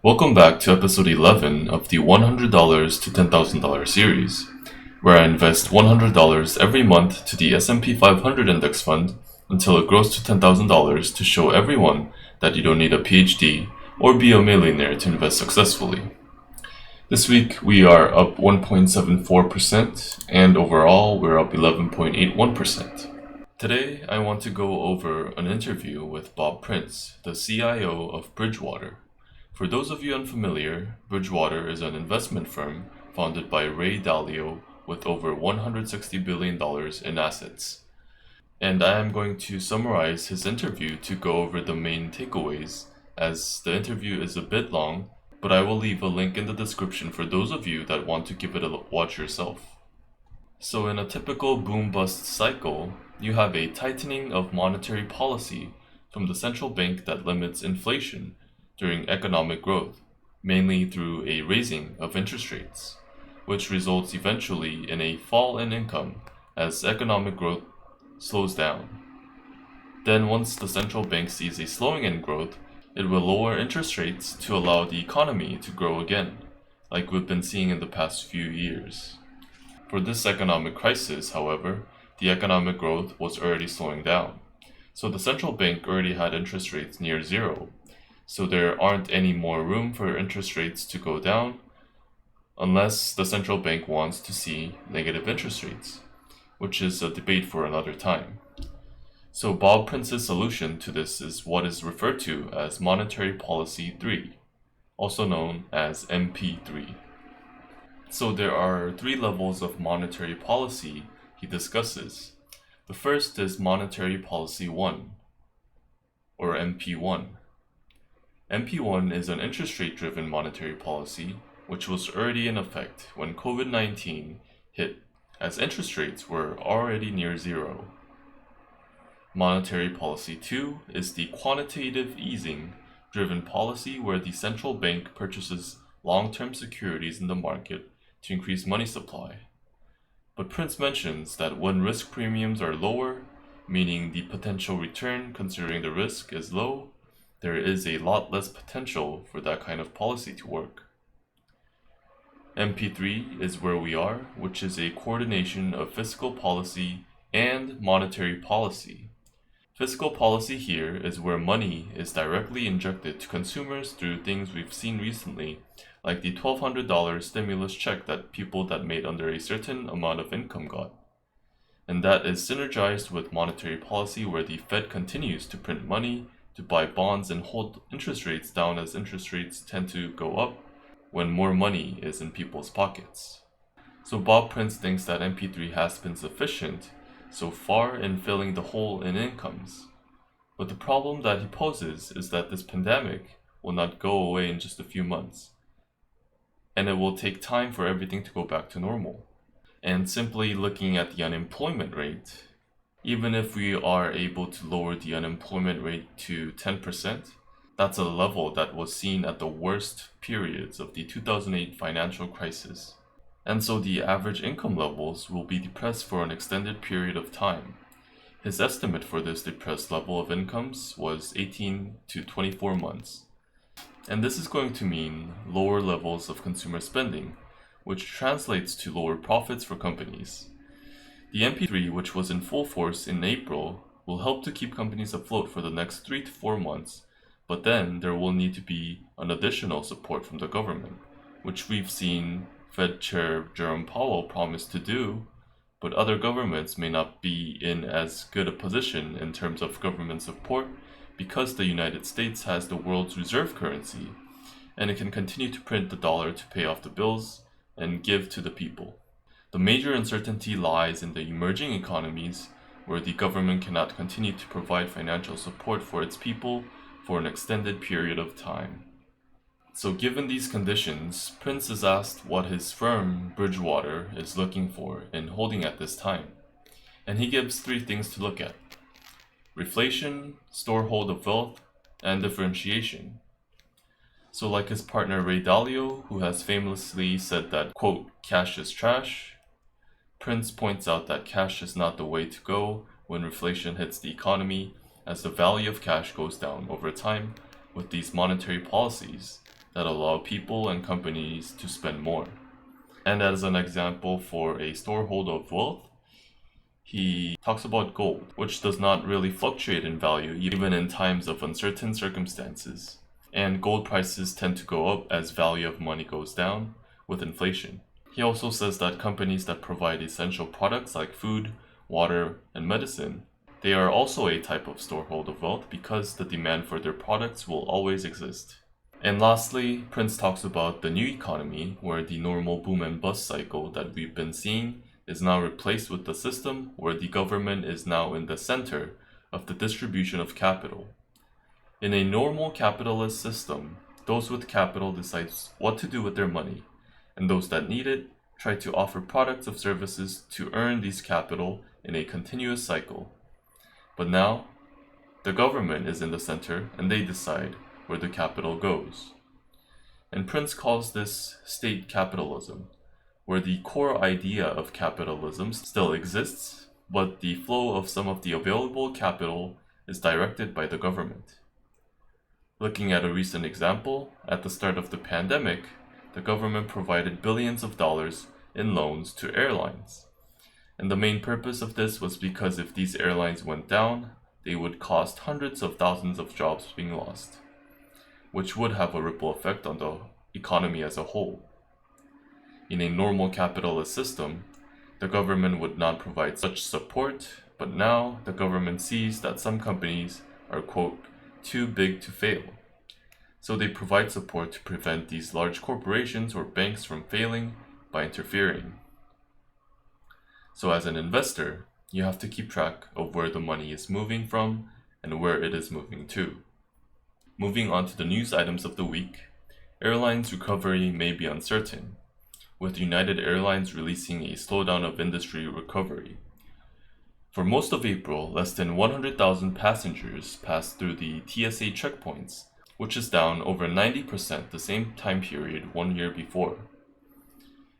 Welcome back to episode 11 of the $100 to $10,000 series, where I invest $100 every month to the S&P 500 index fund until it grows to $10,000 to show everyone that you don't need a PhD or be a millionaire to invest successfully. This week we are up 1.74% and overall we're up 11.81%. Today I want to go over an interview with Bob Prince, the CIO of Bridgewater. For those of you unfamiliar, Bridgewater is an investment firm founded by Ray Dalio with over $160 billion in assets. And I am going to summarize his interview to go over the main takeaways, as the interview is a bit long, but I will leave a link in the description for those of you that want to give it a watch yourself. So in a typical boom-bust cycle, you have a tightening of monetary policy from the central bank that limits inflation during economic growth, mainly through a raising of interest rates, which results eventually in a fall in income as economic growth slows down. Then once the central bank sees a slowing in growth, it will lower interest rates to allow the economy to grow again, like we've been seeing in the past few years. For this economic crisis, however, the economic growth was already slowing down, so the central bank already had interest rates near zero, so there aren't any more room for interest rates to go down unless the central bank wants to see negative interest rates, which is a debate for another time. So Bob Prince's solution to this is what is referred to as Monetary Policy 3, also known as MP3. So there are three levels of monetary policy he discusses. The first is Monetary Policy 1, or MP1. MP1 is an interest rate driven monetary policy which was already in effect when COVID-19 hit, as interest rates were already near zero. Monetary Policy 2 is the quantitative easing driven policy where the central bank purchases long-term securities in the market to increase money supply. But Prince mentions that when risk premiums are lower, meaning the potential return considering the risk is low, there is a lot less potential for that kind of policy to work. MP3 is where we are, which is a coordination of fiscal policy and monetary policy. Fiscal policy here is where money is directly injected to consumers through things we've seen recently, like the $1,200 stimulus check that people that made under a certain amount of income got. And that is synergized with monetary policy where the Fed continues to print money to buy bonds and hold interest rates down as interest rates tend to go up when more money is in people's pockets. So Bob Prince thinks that MP3 has been sufficient so far in filling the hole in incomes. But the problem that he poses is that this pandemic will not go away in just a few months, and it will take time for everything to go back to normal. And simply looking at the unemployment rate, even if we are able to lower the unemployment rate to 10%, that's a level that was seen at the worst periods of the 2008 financial crisis. And so the average income levels will be depressed for an extended period of time. His estimate for this depressed level of incomes was 18 to 24 months. And this is going to mean lower levels of consumer spending, which translates to lower profits for companies. The MP3, which was in full force in April, will help to keep companies afloat for the next 3 to 4 months, but then there will need to be an additional support from the government, which we've seen Fed Chair Jerome Powell promise to do, but other governments may not be in as good a position in terms of government support because the United States has the world's reserve currency, and it can continue to print the dollar to pay off the bills and give to the people. The major uncertainty lies in the emerging economies, where the government cannot continue to provide financial support for its people for an extended period of time. So given these conditions, Prince is asked what his firm, Bridgewater, is looking for in holding at this time. And he gives three things to look at: reflation, storehold of wealth, and differentiation. So like his partner Ray Dalio, who has famously said that, quote, cash is trash, Prince points out that cash is not the way to go when inflation hits the economy, as the value of cash goes down over time, with these monetary policies that allow people and companies to spend more. And as an example for a storehold of wealth, he talks about gold, which does not really fluctuate in value even in times of uncertain circumstances. And gold prices tend to go up as value of money goes down with inflation. He also says that companies that provide essential products like food, water, and medicine, they are also a type of storehold of wealth because the demand for their products will always exist. And lastly, Prince talks about the new economy, where the normal boom and bust cycle that we've been seeing is now replaced with the system where the government is now in the center of the distribution of capital. In a normal capitalist system, those with capital decide what to do with their money, and those that need it try to offer products or services to earn these capital in a continuous cycle. But now, the government is in the center and they decide where the capital goes. And Prince calls this state capitalism, where the core idea of capitalism still exists, but the flow of some of the available capital is directed by the government. Looking at a recent example, at the start of the pandemic, the government provided billions of dollars in loans to airlines. And the main purpose of this was because if these airlines went down, they would cost hundreds of thousands of jobs being lost, which would have a ripple effect on the economy as a whole. In a normal capitalist system, the government would not provide such support, but now the government sees that some companies are, quote, too big to fail. So they provide support to prevent these large corporations or banks from failing by interfering. So as an investor, you have to keep track of where the money is moving from and where it is moving to. Moving on to the news items of the week, airlines recovery may be uncertain, with United Airlines releasing a slowdown of industry recovery. For most of April, less than 100,000 passengers passed through the TSA checkpoints, which is down over 90% the same time period 1 year before.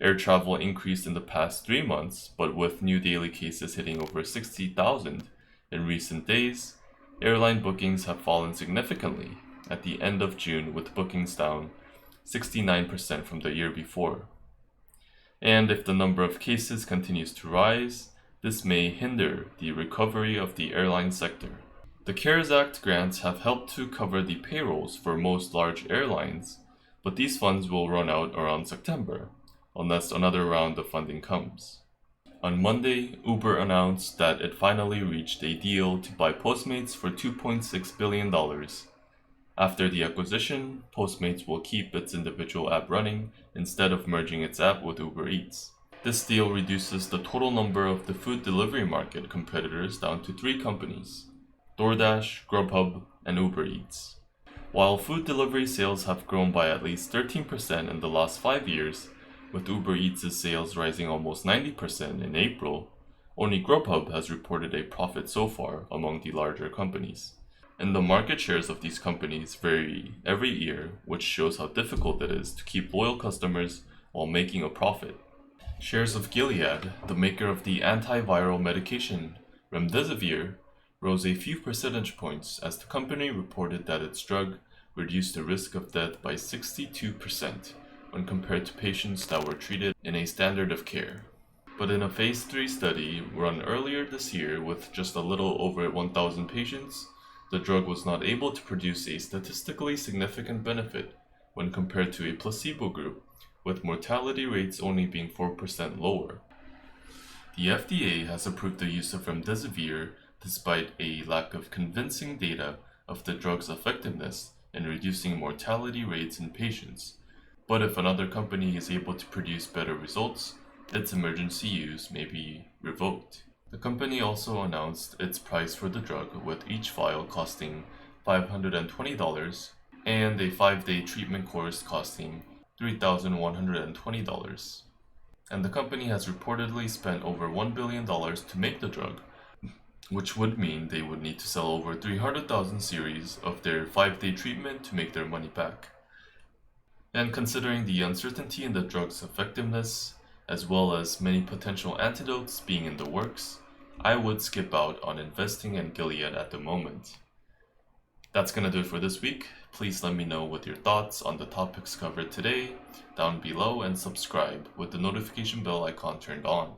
Air travel increased in the past 3 months, but with new daily cases hitting over 60,000 in recent days, airline bookings have fallen significantly at the end of June, with bookings down 69% from the year before. And if the number of cases continues to rise, this may hinder the recovery of the airline sector. The CARES Act grants have helped to cover the payrolls for most large airlines, but these funds will run out around September, unless another round of funding comes. On Monday, Uber announced that it finally reached a deal to buy Postmates for $2.6 billion. After the acquisition, Postmates will keep its individual app running instead of merging its app with Uber Eats. This deal reduces the total number of the food delivery market competitors down to 3 companies: DoorDash, Grubhub, and Uber Eats. While food delivery sales have grown by at least 13% in the last 5 years, with Uber Eats' sales rising almost 90% in April, only Grubhub has reported a profit so far among the larger companies. And the market shares of these companies vary every year, which shows how difficult it is to keep loyal customers while making a profit. Shares of Gilead, the maker of the antiviral medication Remdesivir, rose a few percentage points as the company reported that its drug reduced the risk of death by 62% when compared to patients that were treated in a standard of care. But in a phase 3 study run earlier this year with just a little over 1,000 patients, the drug was not able to produce a statistically significant benefit when compared to a placebo group, with mortality rates only being 4% lower. The FDA has approved the use of Remdesivir despite a lack of convincing data of the drug's effectiveness in reducing mortality rates in patients. But if another company is able to produce better results, its emergency use may be revoked. The company also announced its price for the drug, with each vial costing $520 and a 5-day treatment course costing $3,120. And the company has reportedly spent over $1 billion to make the drug, which would mean they would need to sell over 300,000 series of their 5-day treatment to make their money back. And considering the uncertainty in the drug's effectiveness, as well as many potential antidotes being in the works, I would skip out on investing in Gilead at the moment. That's gonna do it for this week. Please let me know with your thoughts on the topics covered today down below and subscribe with the notification bell icon turned on.